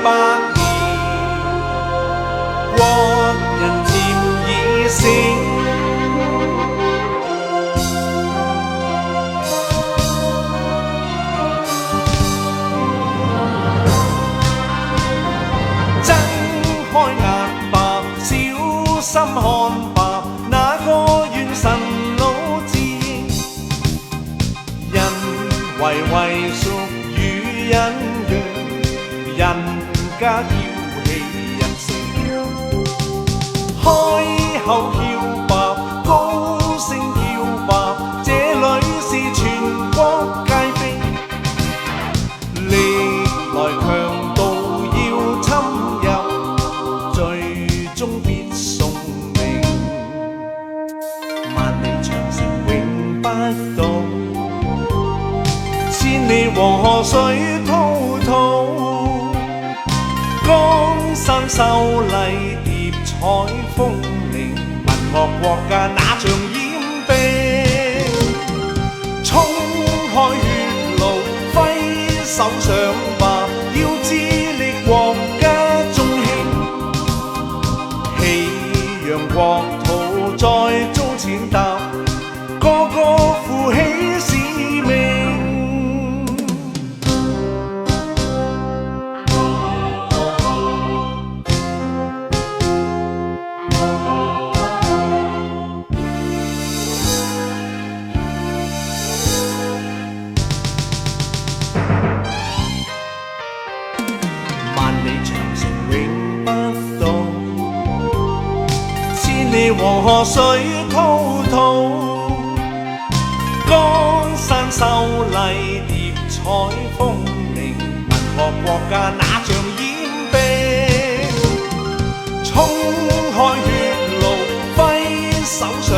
百年，國人漸已醒。睜開眼吧，小心看吧，那個元神老字，人為屬與隱約，人家嬌氣人性，開口叫吧，高聲叫吧，這裏是全國皆非，歷來強盜要侵入，最終必送命。萬里長城永不倒，千里黃河水滔滔，江山秀麗疊彩峰嶺，文學國家那場掩蔽，衝開血路揮手上吧，要致力國家中興，棄讓國土再遭踐踏，個個負起使命。萬里長城永不倒，千里黃河水滔滔，江山秀麗疊彩峰嶺，文學國家那場掩蔽，衝開血路揮手上